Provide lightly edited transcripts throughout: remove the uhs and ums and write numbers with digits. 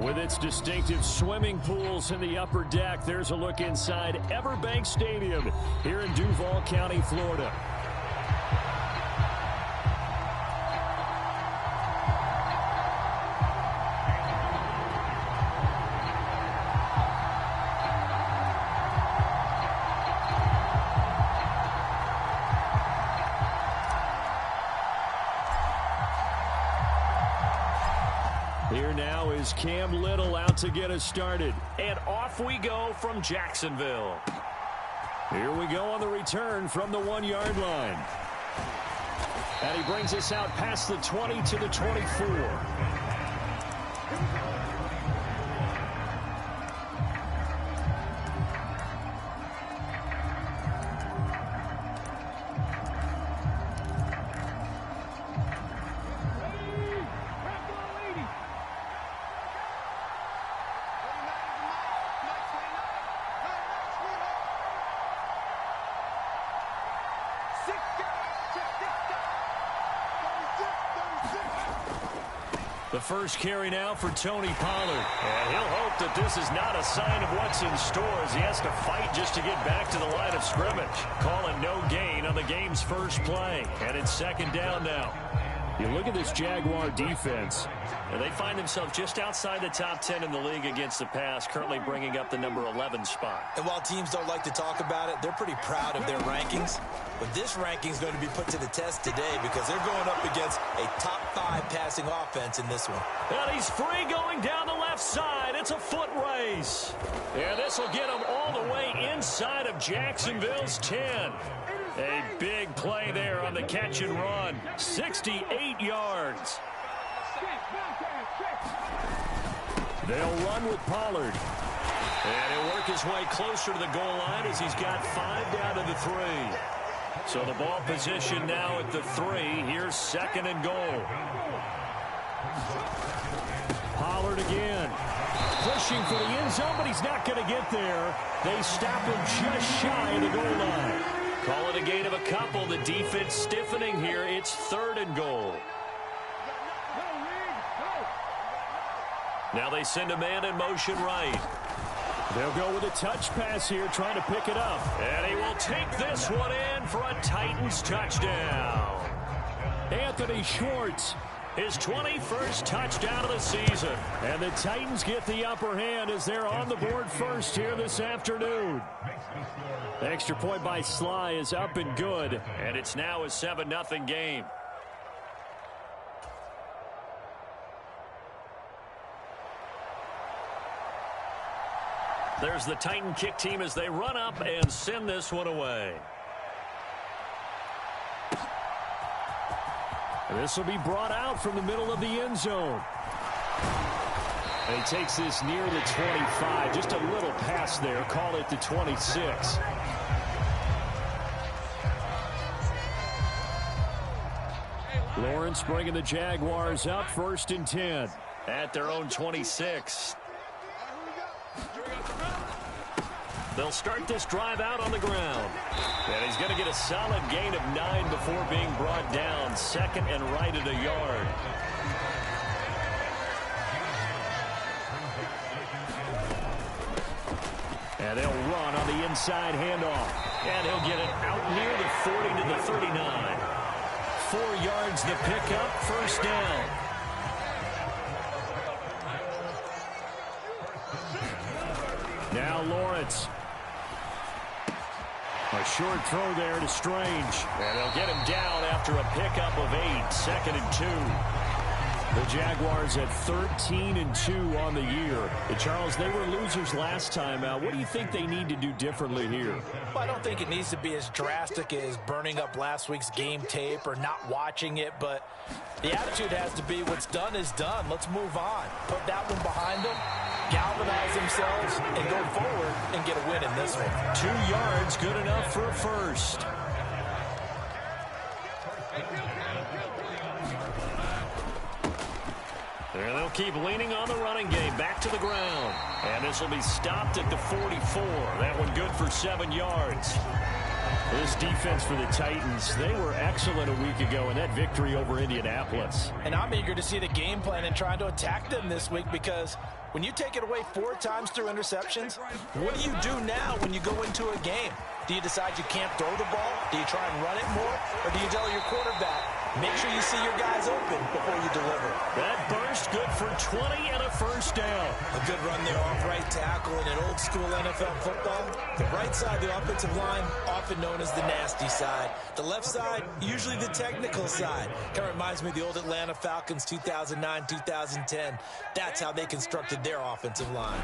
With its distinctive swimming pools in the upper deck, there's a look inside Everbank Stadium here in Duval County, Florida. Here now is Cam Little out to get us started. And off we go from Jacksonville. Here we go on the return from the 1-yard line. And he brings us out past the 20 to the 24. The first carry now for Tony Pollard. And he'll hope that this is not a sign of what's in store as he has to fight just to get back to the line of scrimmage. Calling no gain on the game's first play. And it's second down now. You look at this Jaguar defense. And they find themselves just outside the top 10 in the league against the pass, currently bringing up the number 11 spot. And while teams don't like to talk about it, they're pretty proud of their rankings. But this ranking is going to be put to the test today because they're going up against a top 5 passing offense in this one. And he's free going down the left side. It's a foot race. And this will get him all the way inside of Jacksonville's 10. A big play there on the catch and run. 68 yards. They'll run with Pollard. And he'll work his way closer to the goal line as he's got 5 down to the 3. So the ball position now at the 3. Here's second and goal. Pollard again. Pushing for the end zone, but he's not going to get there. They stop him just shy of the goal line. Call it a gain of a couple. The defense stiffening here. It's third and goal. Now they send a man in motion right. They'll go with a touch pass here, trying to pick it up. And he will take this one in for a Titans touchdown. Anthony Schwartz. His 21st touchdown of the season. And the Titans get the upper hand as they're on the board first here this afternoon. The extra point by Sly is up and good. And it's now a 7-0 game. There's the Titan kick team as they run up and send this one away. And this will be brought out from the middle of the end zone. And he takes this near the 25. Just a little pass there. Call it the 26. Lawrence bringing the Jaguars up first and 10. At their own 26. They'll start this drive out on the ground. And he's going to get a solid gain of 9 before being brought down. Second and right at a yard. And they'll run on the inside handoff. And he'll get it out near the 40 to the 39. 4 yards the pickup, first down. Now Lawrence. A short throw there to Strange. And they'll get him down after a pickup of 8. Second and 2. The Jaguars at 13-2 on the year. Charles, they were losers last time out. What do you think they need to do differently here? Well, I don't think it needs to be as drastic as burning up last week's game tape or not watching it, but the attitude has to be what's done is done. Let's move on. Put that one behind them, galvanize themselves, and go forward and get a win in this one. 2 yards, good enough for a first. And they'll keep leaning on the running game. Back to the ground. And this will be stopped at the 44. That one good for 7 yards. This defense for the Titans, they were excellent a week ago in that victory over Indianapolis. And I'm eager to see the game plan and trying to attack them this week because When you take it away 4 times through interceptions, what do you do now when you go into a game? Do you decide you can't throw the ball? Do you try and run it more? Or do you tell your quarterback, make sure you see your guys open before you deliver? That burst good for 20 and a first down. A good run there off right tackle in an old school NFL football. The right side of the offensive line, often known as the nasty side. The left side, usually the technical side. Kind of reminds me of the old Atlanta Falcons 2009-2010. That's how they constructed their offensive line.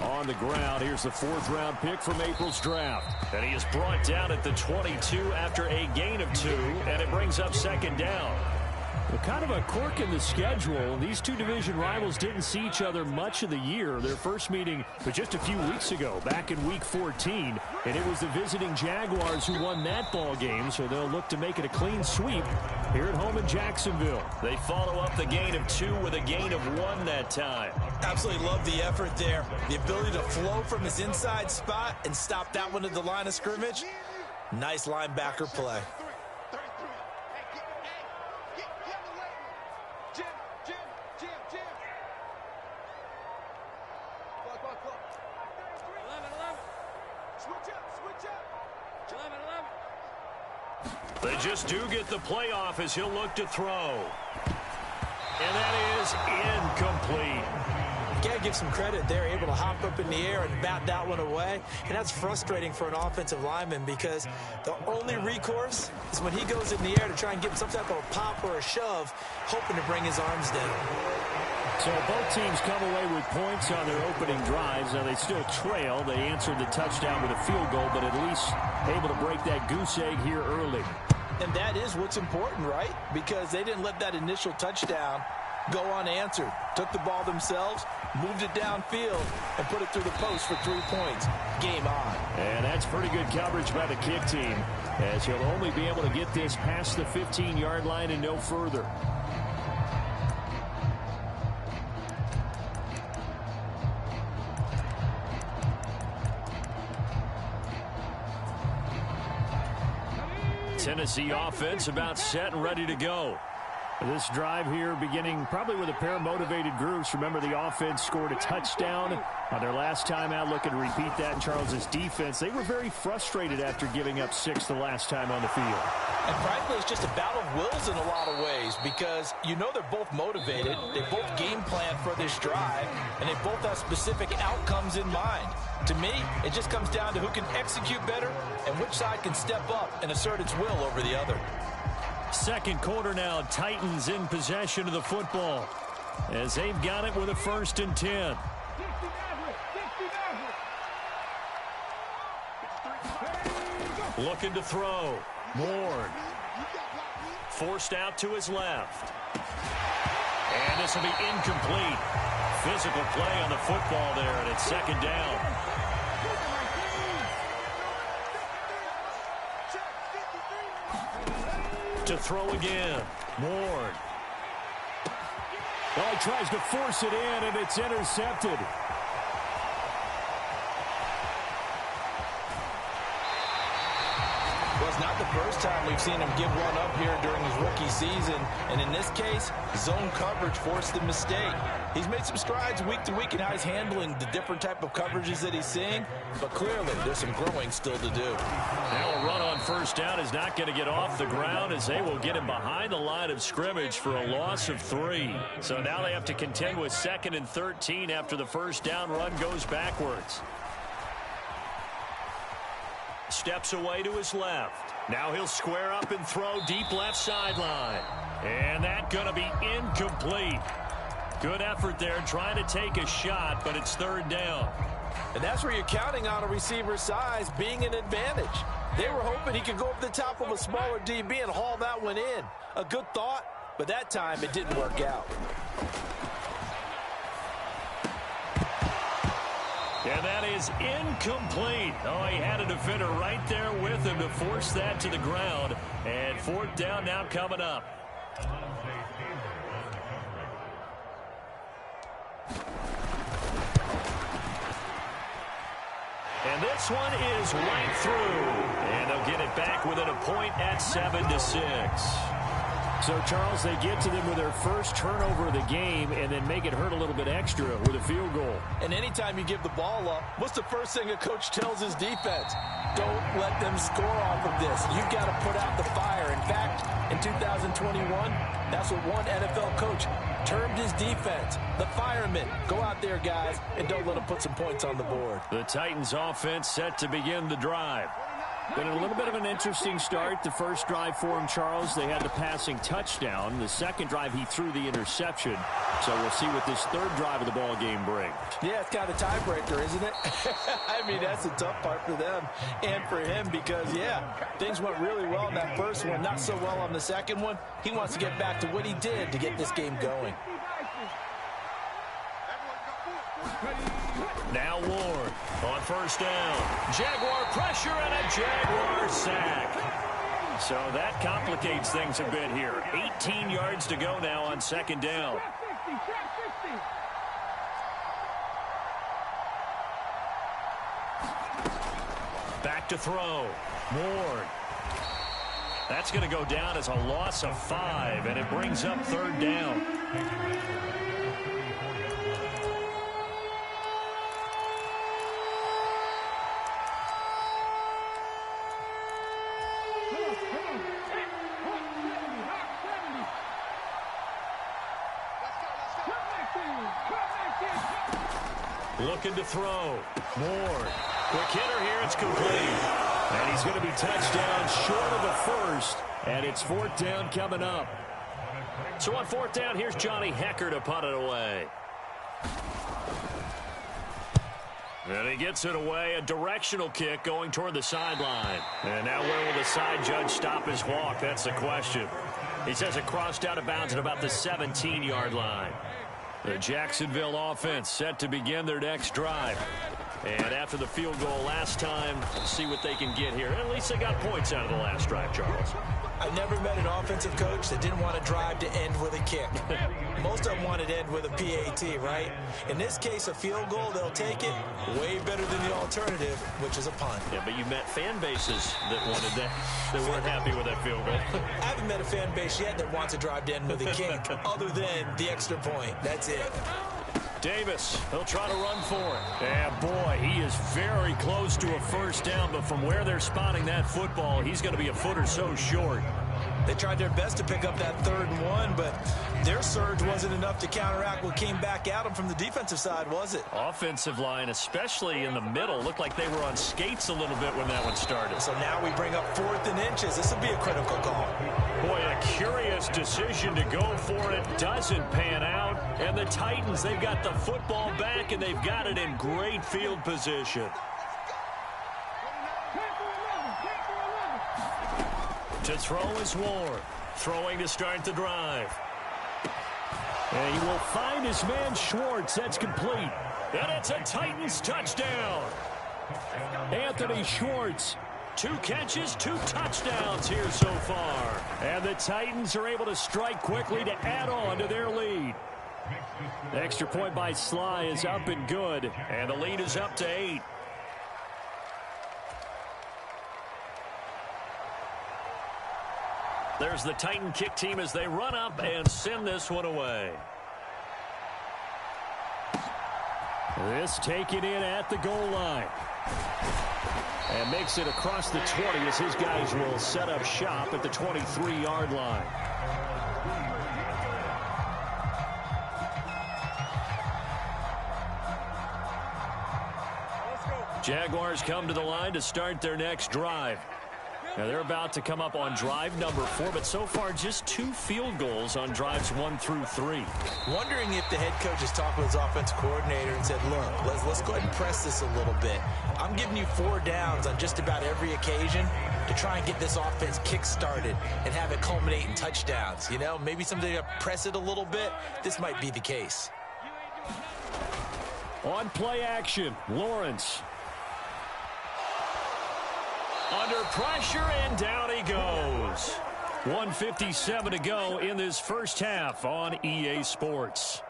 On the ground, here's the 4th-round pick from April's draft. And he is brought down at the 22 after a gain of 2, and it brings up 2nd down. Well, kind of a quirk in the schedule. These two division rivals didn't see each other much of the year. Their first meeting was just a few weeks ago, back in Week 14. And it was the visiting Jaguars who won that ball game, so they'll look to make it a clean sweep here at home in Jacksonville. They follow up the gain of 2 with a gain of 1 that time. Absolutely love the effort there. The ability to flow from his inside spot and stop that one at the line of scrimmage. Nice linebacker play. They just do get the playoff as he'll look to throw. And that is incomplete. You gotta give some credit. They're able to hop up in the air and bat that one away. And that's frustrating for an offensive lineman because the only recourse is when he goes in the air to try and get some type of a pop or a shove, hoping to bring his arms down. So both teams come away with points on their opening drives. Now they still trail. They answered the touchdown with a field goal, but at least able to break that goose egg here early. And that is what's important, right? Because they didn't let that initial touchdown go unanswered. Took the ball themselves, moved it downfield, and put it through the post for 3 points. Game on. And that's pretty good coverage by the kick team, as he'll only be able to get this past the 15-yard line and no further. Tennessee offense about set and ready to go. This drive here beginning probably with a pair of motivated groups. Remember, the offense scored a touchdown on their last time out. Looking to repeat that in Charles's defense. They were very frustrated after giving up 6 the last time on the field. And frankly, it's just a battle of wills in a lot of ways because you know they're both motivated. They both game plan for this drive, and they both have specific outcomes in mind. To me, it just comes down to who can execute better and which side can step up and assert its will over the other. Second quarter now, Titans in possession of the football as they've got it with a 1st and 10. Looking to throw. Ward. Forced out to his left. And this will be incomplete. Physical play on the football there, and it's 2nd down. To throw again. Ward. Well, he tries to force it in, and it's intercepted. Well, it's not the first time we've seen him give one up here during his rookie season. And in this case, zone coverage forced the mistake. He's made some strides week to week in how he's handling the different type of coverages that he's seeing. But clearly, there's some growing still to do. Now a run on 1st down is not going to get off the ground as they will get him behind the line of scrimmage for a loss of 3. So now they have to contend with 2nd and 13 after the 1st down run goes backwards. Steps away to his left. Now he'll square up and throw deep left sideline. And that's going to be incomplete. Good effort there trying to take a shot, but it's 3rd down. And that's where you're counting on a receiver's size being an advantage. They were hoping he could go over the top of a smaller DB and haul that one in. A good thought, but that time it didn't work out. And that is incomplete. Oh, he had a defender right there with him to force that to the ground. And 4th down now coming up. And this one is right through. And they'll get it back within a point at 7-6. So, Charles, they get to them with their first turnover of the game and then make it hurt a little bit extra with a field goal. And anytime you give the ball up, what's the first thing a coach tells his defense? Don't let them score off of this. You've got to put out the fire. In fact, in 2021, that's what one NFL coach termed his defense, the firemen. Go out there, guys, and don't let them put some points on the board. The Titans offense set to begin the drive. Been a little bit of an interesting start. The first drive for him, Charles, they had the passing touchdown. The second drive, he threw the interception. So we'll see what this third drive of the ball game brings. Yeah, it's kind of a tiebreaker, isn't it? I mean, that's the tough part for them and for him because, yeah, things went really well in that first one, not so well on the second one. He wants to get back to what he did to get this game going. Now Ward on first down. Jaguar pressure and a Jaguar sack. So that complicates things a bit here. 18 yards to go now on second down. Back to throw. Ward. That's going to go down as a loss of 5, and it brings up third down. Looking to throw. Ward. Quick hitter here. It's complete. And he's going to be touched down short of the first. And it's fourth down coming up. So on fourth down, here's Johnny Hecker to punt it away. And he gets it away. A directional kick going toward the sideline. And now where will the side judge stop his walk? That's the question. He says it crossed out of bounds at about the 17-yard line. The Jacksonville offense set to begin their next drive. And after the field goal last time, see what they can get here. At least they got points out of the last drive, Charles. I never met an offensive coach that didn't want to drive to end with a kick. Most of them wanted to end with a PAT, right? In this case, a field goal, they'll take it way better than the alternative, which is a punt. Yeah, but you met fan bases that wanted that, that weren't happy with that field goal. I haven't met a fan base yet that wants to drive to end with a kick other than the extra point. That's it. Davis, he'll try to run for it. Yeah, boy, he is very close to a first down, but from where they're spotting that football, he's going to be a foot or so short. They tried their best to pick up that 3rd and 1, but their surge wasn't enough to counteract what came back at them from the defensive side, was it? Offensive line, especially in the middle, looked like they were on skates a little bit when that one started. So now we bring up 4th and inches. This will be a critical call. Boy, a curious decision to go for it. Doesn't pan out. And the Titans, they've got the football back, and they've got it in great field position. To throw is Ward. Throwing to start the drive. And he will find his man Schwartz. That's complete. And it's a Titans touchdown. Anthony Schwartz. 2 catches, 2 touchdowns here so far. And the Titans are able to strike quickly to add on to their lead. The extra point by Sly is up and good. And the lead is up to 8. There's the Titan kick team as they run up and send this one away. This taken in at the goal line. And makes it across the 20 as his guys will set up shop at the 23-yard line. Jaguars come to the line to start their next drive. Now they're about to come up on drive number 4, but so far just 2 field goals on drives 1 through 3. Wondering if the head coach has talked with his offensive coordinator and said, look, let's go ahead and press this a little bit. I'm giving you 4 downs on just about every occasion to try and get this offense kick-started and have it culminate in touchdowns. You know, maybe something to press it a little bit. This might be the case. On play action, Lawrence. Under pressure, and down he goes. 1:57 to go in this first half on EA Sports.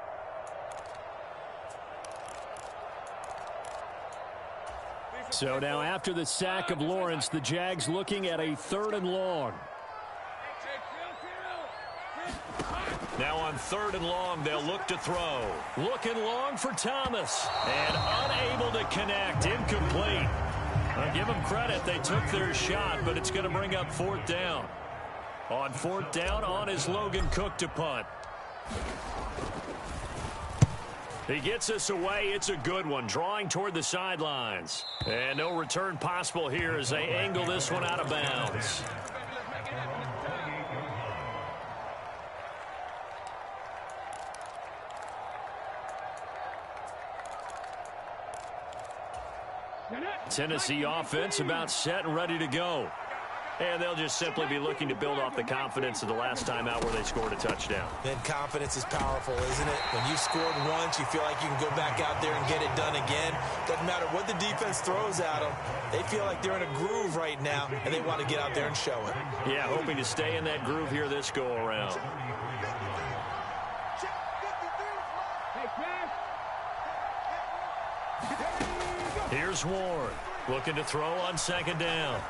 So now after the sack of Lawrence, the Jags looking at a 3rd and long. Now on 3rd and long, they'll look to throw. Looking long for Thomas. And unable to connect. Incomplete. I'll give them credit. They took their shot, but it's going to bring up 4th down. On 4th down, on is Logan Cook to punt. He gets us away. It's a good one. Drawing toward the sidelines. And no return possible here as they angle this one out of bounds. Tennessee offense about set and ready to go. And they'll just simply be looking to build off the confidence of the last time out where they scored a touchdown. Then confidence is powerful, isn't it? When you scored once, you feel like you can go back out there and get it done again. Doesn't matter what the defense throws at them. They feel like they're in a groove right now, and they want to get out there and show it. Yeah, hoping to stay in that groove here this go-around. Here's Ward, looking to throw on 2nd down.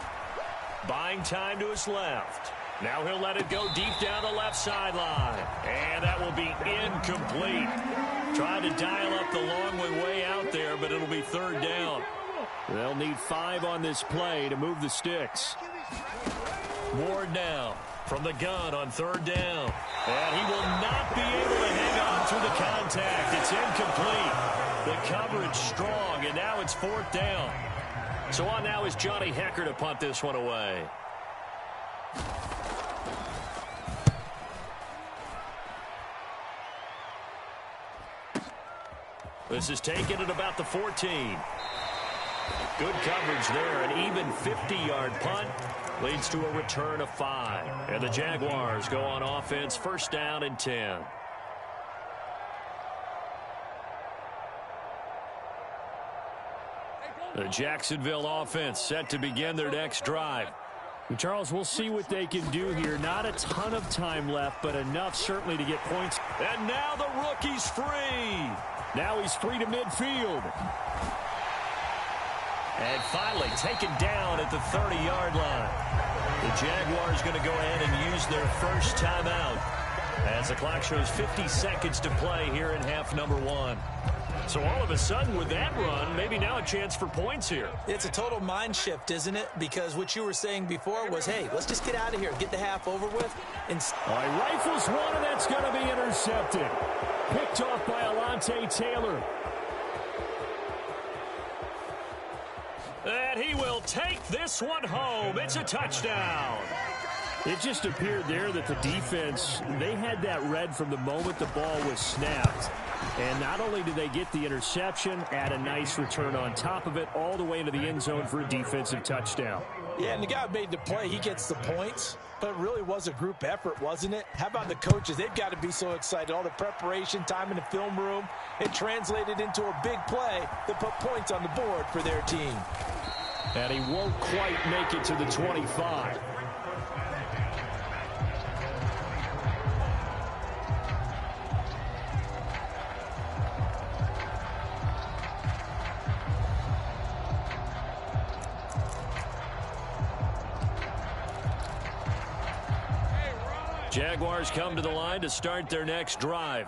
Buying time to his left. Now he'll let it go deep down the left sideline. And that will be incomplete. Trying to dial up the long one way out there, but it'll be 3rd down. They'll need 5 on this play to move the sticks. Ward now from the gun on 3rd down. And he will not be able to hang on through the contact. It's incomplete. The coverage strong, and now it's 4th down. So on now is Johnny Hecker to punt this one away. This is taken at about the 14. Good coverage there. An even 50-yard punt leads to a return of 5. And the Jaguars go on offense, 1st down and 10. The Jacksonville offense set to begin their next drive. Charles, we'll see what they can do here. Not a ton of time left, but enough certainly to get points. And now the rookie's free. Now he's free to midfield. And finally taken down at the 30-yard line. The Jaguars going to go ahead and use their first timeout as the clock shows 50 seconds to play here in half number 1. So all of a sudden with that run, maybe now a chance for points here. It's a total mind shift, isn't it? Because what you were saying before was, hey, let's just get out of here, get the half over with. And all right, rifles one, and that's going to be intercepted. Picked off by Alontae Taylor. And he will take this one home. It's a touchdown. It just appeared there that the defense, they had that read from the moment the ball was snapped. And not only did they get the interception, add a nice return on top of it, all the way into the end zone for a defensive touchdown. Yeah, and the guy made the play. He gets the points. But it really was a group effort, wasn't it? How about the coaches? They've got to be so excited. All the preparation time in the film room, it translated into a big play that put points on the board for their team. And he won't quite make it to the 25. Jaguars come to the line to start their next drive.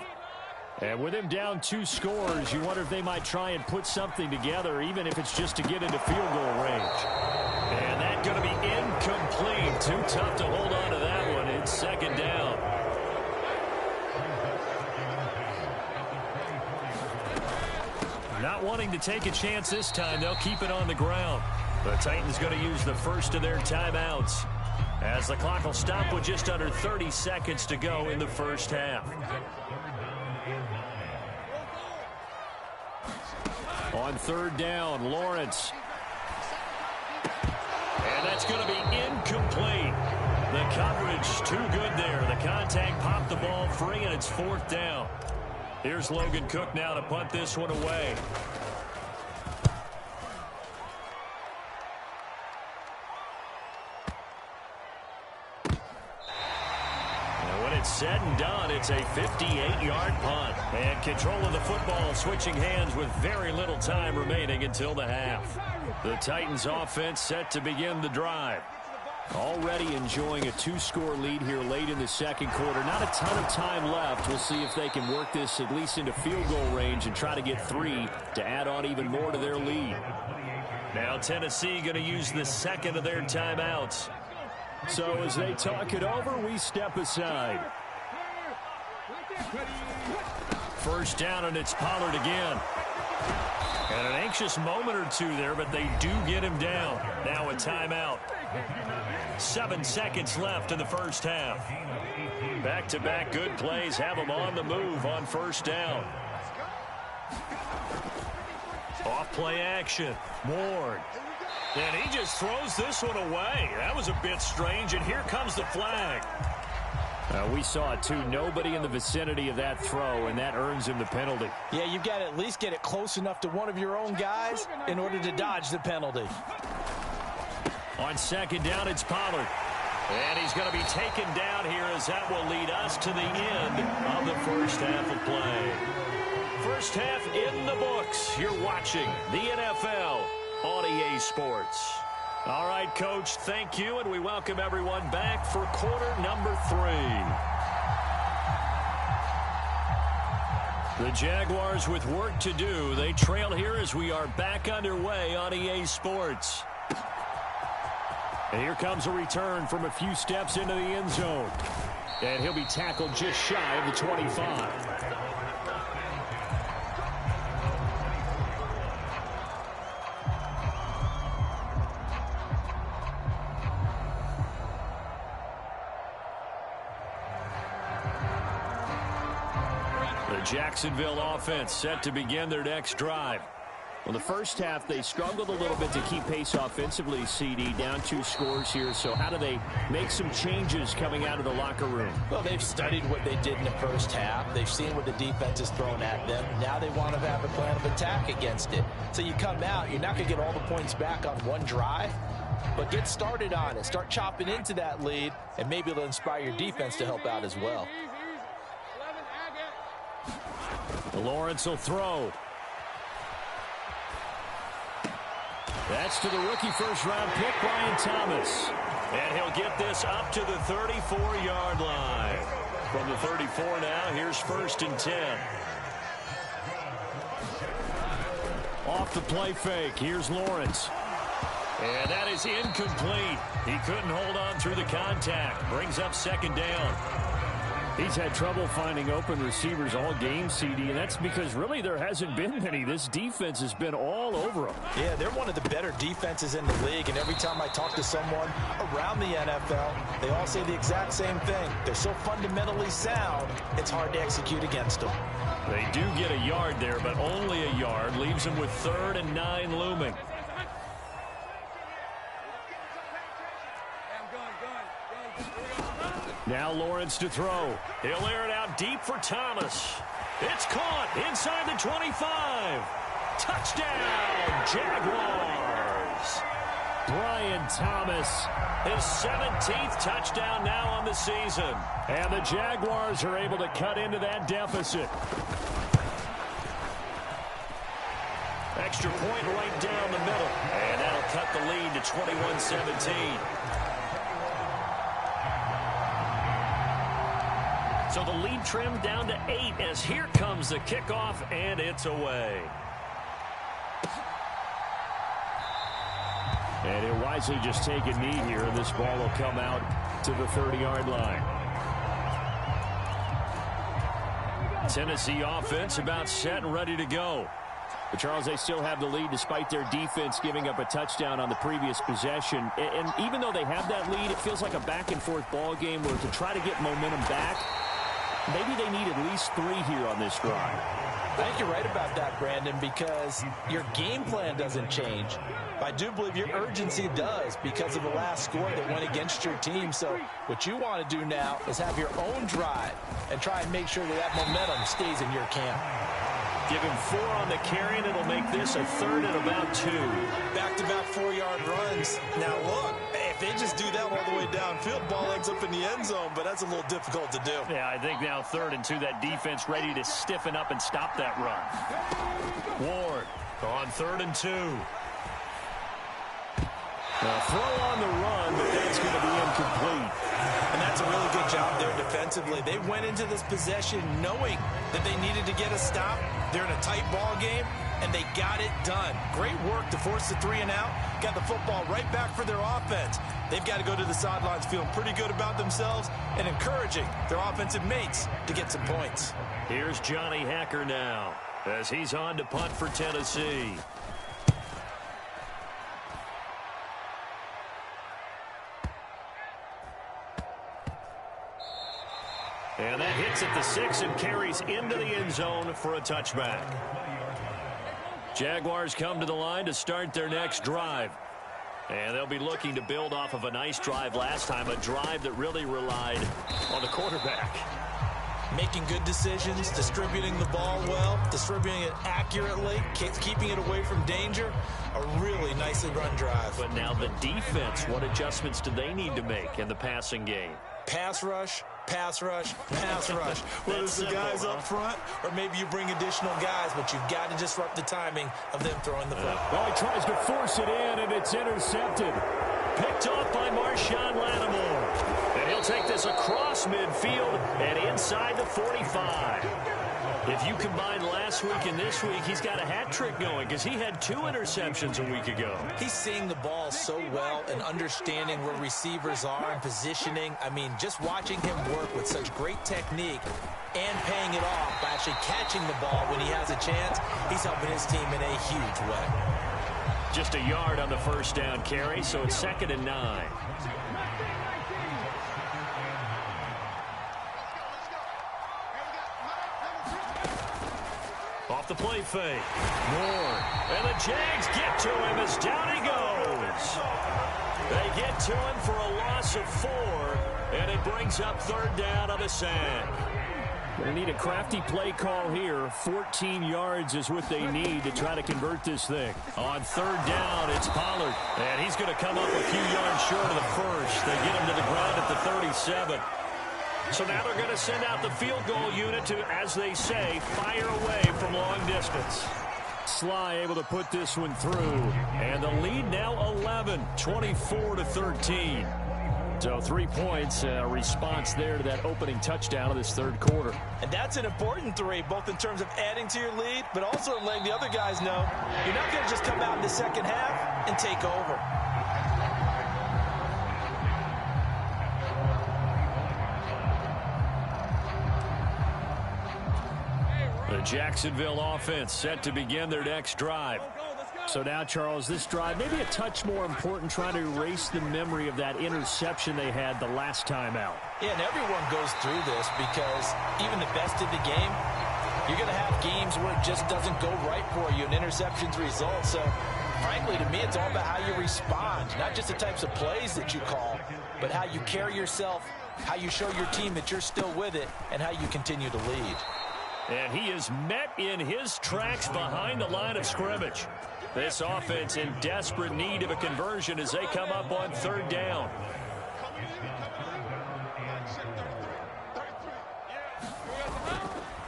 And with him down 2 scores, you wonder if they might try and put something together, even if it's just to get into field goal range. And that's going to be incomplete. Too tough to hold on to that one. It's 2nd down. Not wanting to take a chance this time, they'll keep it on the ground. The Titans going to use the first of their timeouts, as the clock will stop with just under 30 seconds to go in the first half. On 3rd down, Lawrence. And that's going to be incomplete. The coverage too good there. The contact popped the ball free, and it's 4th down. Here's Logan Cook now to punt this one away. Said and done, it's a 58-yard punt. And control of the football switching hands with very little time remaining until the half. The Titans offense set to begin the drive. Already enjoying a 2-score lead here late in the second quarter. Not a ton of time left. We'll see if they can work this at least into field goal range and try to get 3 to add on even more to their lead. Now Tennessee going to use the second of their timeouts. So as they talk it over, we step aside. First down, and it's Pollard again. And an anxious moment or two there, but they do get him down. Now a timeout. 7 seconds left in the first half. Back-to-back good plays have them on the move on first down. Off play action. Ward. And he just throws this one away. That was a bit strange, and here comes the flag. We saw it, too. Nobody in the vicinity of that throw, and that earns him the penalty. Yeah, you've got to at least get it close enough to one of your own guys in order to dodge the penalty. On second down, it's Pollard. And he's going to be taken down here as that will lead us to the end of the first half of play. First half in the books. You're watching the NFL on EA Sports. All right, Coach, thank you, and we welcome everyone back for quarter number 3. The Jaguars with work to do. They trail here as we are back underway on EA Sports. And here comes a return from a few steps into the end zone. And he'll be tackled just shy of the 25. Jacksonville offense set to begin their next drive. Well, the first half, they struggled a little bit to keep pace offensively, CD, down 2 scores here. So how do they make some changes coming out of the locker room? Well, they've studied what they did in the first half. They've seen what the defense has thrown at them. Now they want to have a plan of attack against it. So you come out, you're not going to get all the points back on one drive, but get started on it. Start chopping into that lead, and maybe it'll inspire your defense to help out as well. Lawrence will throw. That's to the rookie first-round pick, Brian Thomas. And he'll get this up to the 34-yard line. From the 34 now, here's 1st and 10. Off the play fake, here's Lawrence. And that is incomplete. He couldn't hold on through the contact. Brings up 2nd down. He's had trouble finding open receivers all game, CD, and that's because really there hasn't been many. This defense has been all over them. Yeah, they're one of the better defenses in the league, and every time I talk to someone around the NFL, they all say the exact same thing. They're so fundamentally sound, it's hard to execute against them. They do get a yard there, but only a yard. Leaves them with 3rd and 9 looming. Now Lawrence to throw. He'll air it out deep for Thomas. It's caught inside the 25. Touchdown, Jaguars. Brian Thomas. His 17th touchdown now on the season. And the Jaguars are able to cut into that deficit. Extra point right down the middle. And that'll cut the lead to 21-17. So the lead trimmed down to 8 as here comes the kickoff, and it's away. And he'll wisely just take a knee here, and this ball will come out to the 30-yard line. Tennessee offense about set and ready to go. But, Charles, they still have the lead despite their defense giving up a touchdown on the previous possession. And even though they have that lead, it feels like a back-and-forth ball game where to try to get momentum back, maybe they need at least 3 here on this drive. I think you're right about that, Brandon, because your game plan doesn't change. I do believe your urgency does because of the last score that went against your team. So what you want to do now is have your own drive and try and make sure that that momentum stays in your camp. Give him 4 on the carry, and it'll make this a 3rd and about 2. Back-to-back 4-yard runs. Now, look, if they just do that all the way downfield, ball ends up in the end zone, but that's a little difficult to do. Yeah, I think now 3rd and 2, that defense ready to stiffen up and stop that run. Ward on 3rd and 2. A throw on the run, but that's going to to be incomplete. And that's a really good job there defensively. They went into this possession knowing that they needed to get a stop. They're in a tight ball game, and they got it done. Great work to force the 3 and out. Got the football right back for their offense. They've got to go to the sidelines feeling pretty good about themselves and encouraging their offensive mates to get some points. Here's Johnny Hacker now as he's on to punt for Tennessee. And that hits at the 6 and carries into the end zone for a touchback. Jaguars come to the line to start their next drive. And they'll be looking to build off of a nice drive last time, a drive that really relied on the quarterback. Making good decisions, distributing the ball well, distributing it accurately, keeping it away from danger. A really nicely run drive. But now the defense, what adjustments do they need to make in the passing game? Pass rush, pass rush, pass rush. Whether it's the guys up front or maybe you bring additional guys, but you've got to disrupt the timing of them throwing the football. Well, he tries to force it in, and it's intercepted. Picked off by Marshawn Lattimore. And he'll take this across midfield and inside the 45. If you combine last week and this week, he's got a hat trick going because he had 2 interceptions a week ago. He's seeing the ball so well and understanding where receivers are and positioning. I mean, just watching him work with such great technique and paying it off by actually catching the ball when he has a chance, he's helping his team in a huge way. Just a yard on the first down carry, so it's 2nd and 9. Off the play fake. Moore. And the Jags get to him as down he goes. They get to him for a loss of 4, and it brings up 3rd down on the sack. They need a crafty play call here. 14 yards is what they need to try to convert this thing. On 3rd down, it's Pollard. And he's going to come up a few yards short of the first. They get him to the ground at the 37. So now they're going to send out the field goal unit to, as they say, fire away from long distance. Sly able to put this one through. And the lead now 11, 24-13. So 3 points, response there to that opening touchdown of this 3rd quarter. And that's an important 3, both in terms of adding to your lead, but also letting the other guys know you're not going to just come out in the second half and take over. The Jacksonville offense set to begin their next drive. So now, Charles, this drive maybe a touch more important, trying to erase the memory of that interception they had the last time out. Yeah, and everyone goes through this because even the best of the game, you're going to have games where it just doesn't go right for you, and interceptions result. So, frankly, to me, it's all about how you respond, not just the types of plays that you call, but how you carry yourself, how you show your team that you're still with it, and how you continue to lead. And he is met in his tracks behind the line of scrimmage. This offense in desperate need of a conversion as they come up on 3rd down.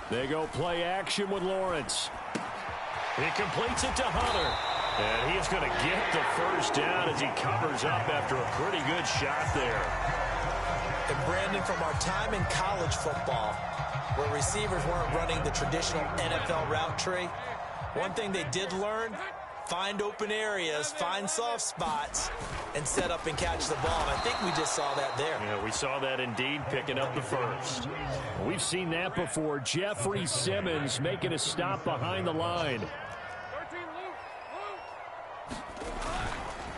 They go play action with Lawrence. He completes it to Hunter. And he's going to get the first down as he covers up after a pretty good shot there. And Brandon, from our time in college football, where receivers weren't running the traditional NFL route tree, one thing they did learn, find open areas, find soft spots, and set up and catch the ball. And I think we just saw that there. Yeah, we saw that indeed, picking up the first. We've seen that before. Jeffrey Simmons making a stop behind the line.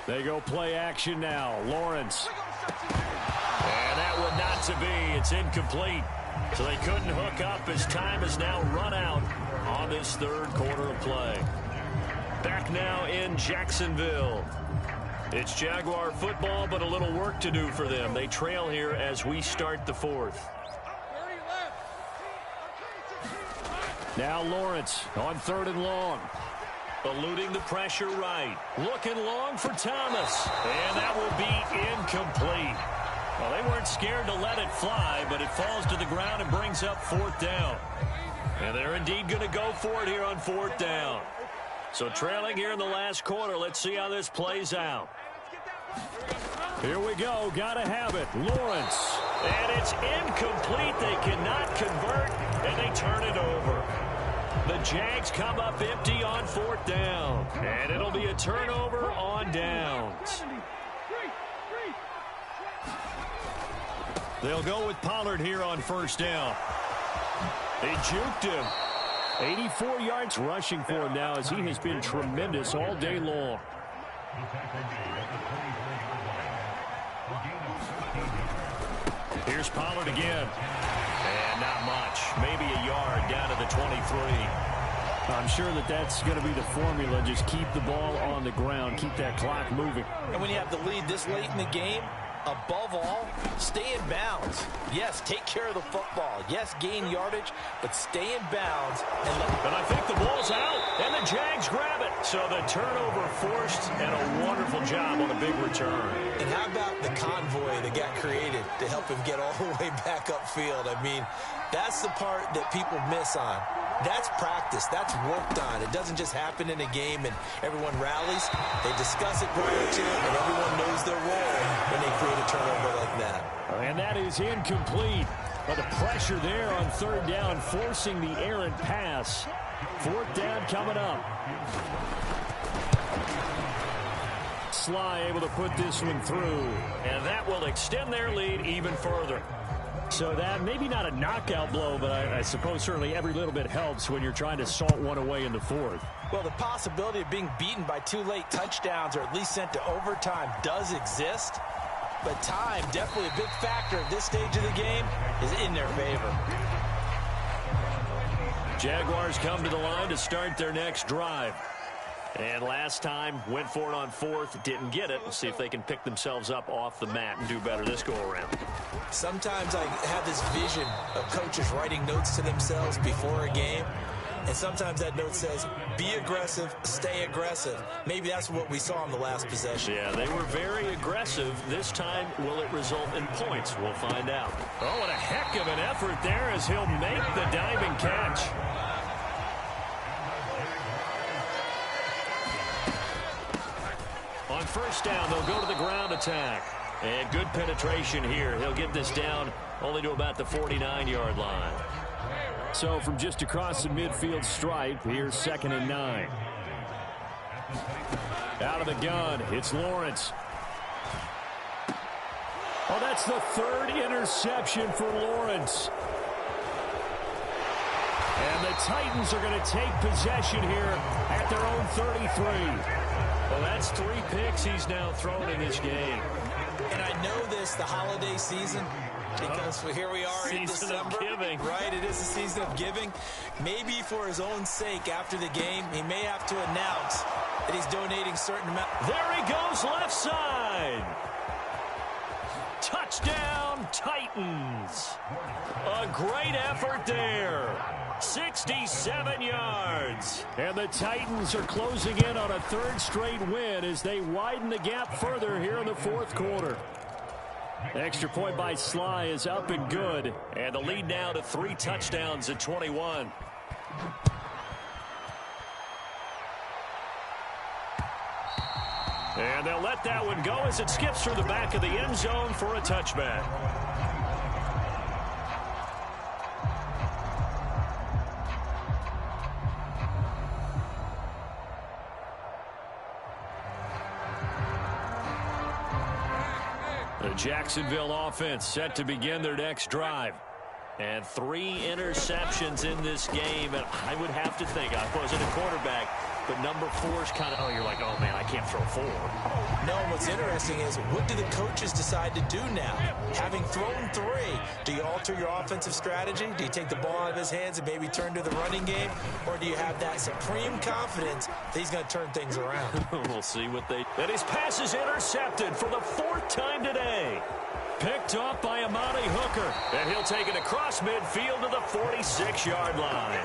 They go play action now. Lawrence. And that one not to be. It's incomplete. So they couldn't hook up as time has now run out on this 3rd quarter of play. Back now in Jacksonville. It's Jaguar football, but a little work to do for them. They trail here as we start the 4th. Now Lawrence on 3rd and long. Eluding the pressure right. Looking long for Thomas. And that will be incomplete. Well, they weren't scared to let it fly, but it falls to the ground and brings up 4th down. And they're indeed going to go for it here on 4th down. So trailing here in the last quarter, let's see how this plays out. Here we go. Got to have it. Lawrence. And it's incomplete. They cannot convert, and they turn it over. The Jags come up empty on 4th down. And it'll be a turnover on downs. They'll go with Pollard here on 1st down. They juked him. 84 yards rushing for him now as he has been tremendous all day long. Here's Pollard again. And not much. Maybe a yard down to the 23. I'm sure that that's going to be the formula. Just keep the ball on the ground. Keep that clock moving. And when you have the lead this late in the game, above all, stay in bounds. Yes, take care of the football. Yes, gain yardage, but stay in bounds. And I think the ball's out, and the Jags grab it. So the turnover forced, and a wonderful job on a big return. And how about the convoy that got created to help him get all the way back upfield? I mean, that's the part that people miss on. That's practice. That's worked on. It doesn't just happen in a game and everyone rallies. They discuss it prior to, and everyone knows their role when they create a turnover like that. And that is incomplete. But the pressure there on 3rd down, forcing the errant pass. 4th down coming up. Sly able to put this one through. And that will extend their lead even further. So that, maybe not a knockout blow, but I suppose certainly every little bit helps when you're trying to salt one away in the 4th. Well, the possibility of being beaten by 2 late touchdowns or at least sent to overtime does exist. But time, definitely a big factor at this stage of the game, is in their favor. Jaguars come to the line to start their next drive. And last time, went for it on 4th, didn't get it. We'll see if they can pick themselves up off the mat and do better this go-around. Sometimes I have this vision of coaches writing notes to themselves before a game. And sometimes that note says, be aggressive, stay aggressive. Maybe that's what we saw in the last possession. Yeah, they were very aggressive. This time, will it result in points? We'll find out. Oh, and a heck of an effort there as he'll make the diving catch. On 1st down, they'll go to the ground attack. And good penetration here. He'll get this down only to about the 49-yard line. So from just across the midfield stripe, here's 2nd and 9. Out of the gun, it's Lawrence. Oh, that's the 3rd interception for Lawrence. And the Titans are going to take possession here at their own 33. Well, that's 3 picks he's now thrown in this game. And I know this, the holiday season, because here we are in December. Season of giving. Right, it is the season of giving. Maybe for his own sake after the game, he may have to announce that he's donating certain amount. There he goes left side. Touchdown, Titans. A great effort there. 67 yards. And the Titans are closing in on a 3rd straight win as they widen the gap further here in the 4th quarter. Extra point by Sly is up and good. And the lead now to 3 touchdowns at 21. And they'll let that one go as it skips through the back of the end zone for a touchback. The Jacksonville offense set to begin their next drive. And 3 interceptions in this game. And I would have to think, I wasn't a quarterback, but number 4 is kind of, you're like, oh, man, I can't throw 4. No, what's interesting is, what do the coaches decide to do now? Having thrown 3, do you alter your offensive strategy? Do you take the ball out of his hands and maybe turn to the running game? Or do you have that supreme confidence that he's going to turn things around? We'll see what they... And his pass is intercepted for the 4th time today. Picked off by Amani Hooker. And he'll take it across midfield to the 46-yard line.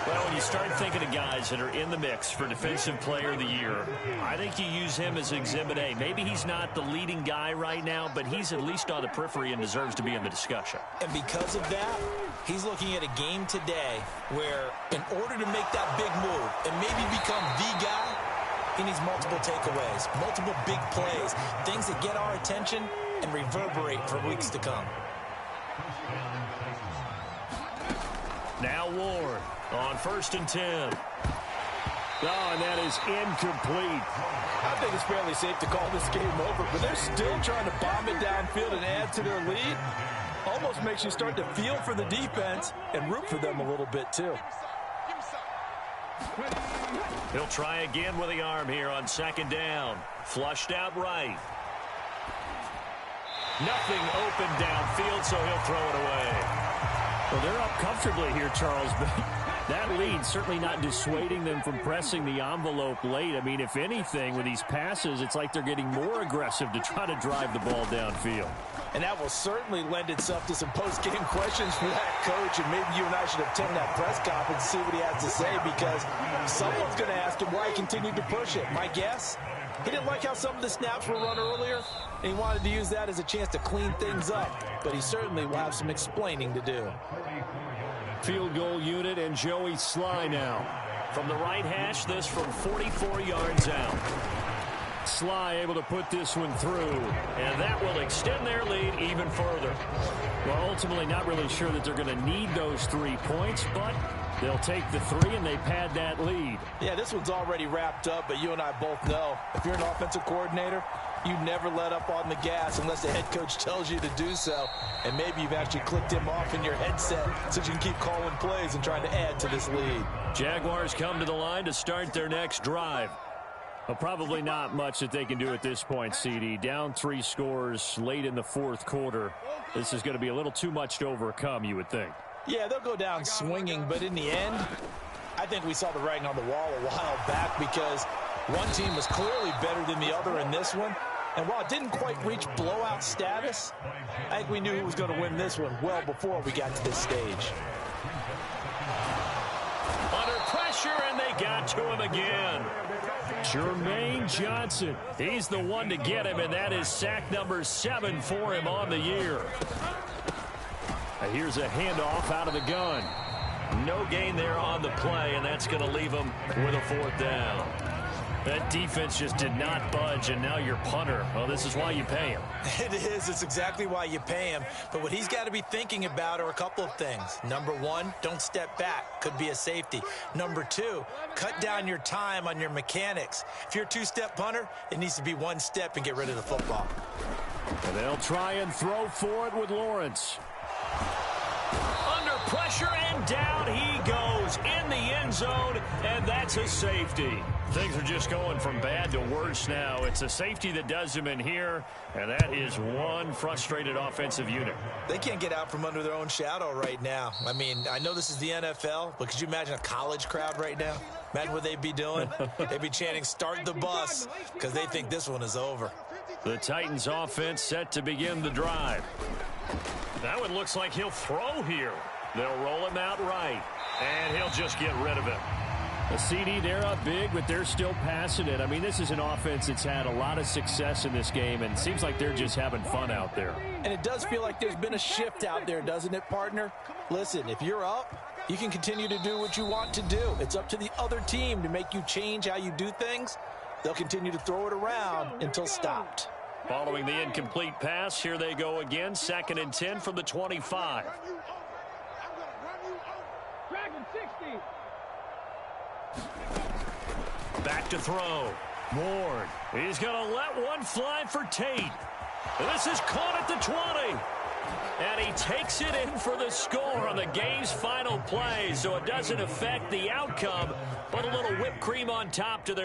Well, when you start thinking of guys that are in the mix for Defensive Player of the Year, I think you use him as Exhibit A. Maybe he's not the leading guy right now, but he's at least on the periphery and deserves to be in the discussion. And because of that, he's looking at a game today where in order to make that big move and maybe become the guy, He needs multiple takeaways, multiple big plays, things that get our attention and reverberate for weeks to come. Now Ward on 1st and 10. Oh, and that is incomplete. I think it's fairly safe to call this game over, but they're still trying to bomb it downfield and add to their lead. Almost makes you start to feel for the defense and root for them a little bit too. He'll try again with the arm here on 2nd down. Flushed out right. Nothing open downfield, so he'll throw it away. Well, they're up comfortably here, Charles, but that lead certainly not dissuading them from pressing the envelope late. I mean, if anything, with these passes, it's like they're getting more aggressive to try to drive the ball downfield. And that will certainly lend itself to some post-game questions for that coach, and maybe you and I should attend that press conference and see what he has to say, because someone's going to ask him why he continued to push it. My guess, he didn't like how some of the snaps were run earlier, and he wanted to use that as a chance to clean things up, but he certainly will have some explaining to do. Field goal unit and Joey Sly now. From the right hash, this from 44 yards out. Sly able to put this one through. And that will extend their lead even further. Well, ultimately not really sure that they're going to need those 3 points, but they'll take the 3 and they pad that lead. Yeah, this one's already wrapped up, but you and I both know if you're an offensive coordinator, you never let up on the gas unless the head coach tells you to do so. And maybe you've actually clicked him off in your headset so you can keep calling plays and trying to add to this lead. Jaguars come to the line to start their next drive. Well, probably not much that they can do at this point, CD. Down 3 scores late in the 4th quarter. This is going to be a little too much to overcome, you would think. Yeah, they'll go down swinging, but in the end, I think we saw the writing on the wall a while back, because one team was clearly better than the other in this one. And while it didn't quite reach blowout status, I think we knew who was going to win this one well before we got to this stage. Under pressure, and they got to him again. Jermaine Johnson. He's the one to get him, and that is sack number 7 for him on the year. Here's a handoff out of the gun. No gain there on the play, and that's going to leave him with a 4th down. That defense just did not budge, and now your punter. Well, this is why you pay him. It is. It's exactly why you pay him. But what he's got to be thinking about are a couple of things. Number 1, don't step back. Could be a safety. Number 2, cut down your time on your mechanics. If you're a 2-step punter, it needs to be 1 step and get rid of the football. And they'll try and throw for it with Lawrence. Under pressure, and down he goes in the end zone, and that's a safety. Things are just going from bad to worse now. It's a safety that does him in here, and that is one frustrated offensive unit. They can't get out from under their own shadow right now. I mean, I know this is the NFL, but could you imagine a college crowd right now? Imagine what they'd be doing. They'd be chanting, "Start the bus," because they think this one is over. The Titans offense set to begin the drive. That one looks like he'll throw here. They'll roll him out right, and he'll just get rid of it. The CD, they're up big, but they're still passing it. I mean, this is an offense that's had a lot of success in this game, and it seems like they're just having fun out there. And it does feel like there's been a shift out there, doesn't it, partner? Listen, if you're up, you can continue to do what you want to do. It's up to the other team to make you change how you do things. They'll continue to throw it around until stopped. Following the incomplete pass, here they go again. 2nd and 10 from the 25. Back to throw. Ward. He's going to let one fly for Tate. This is caught at the 20. And he takes it in for the score on the game's final play. So it doesn't affect the outcome, but a little whipped cream on top to their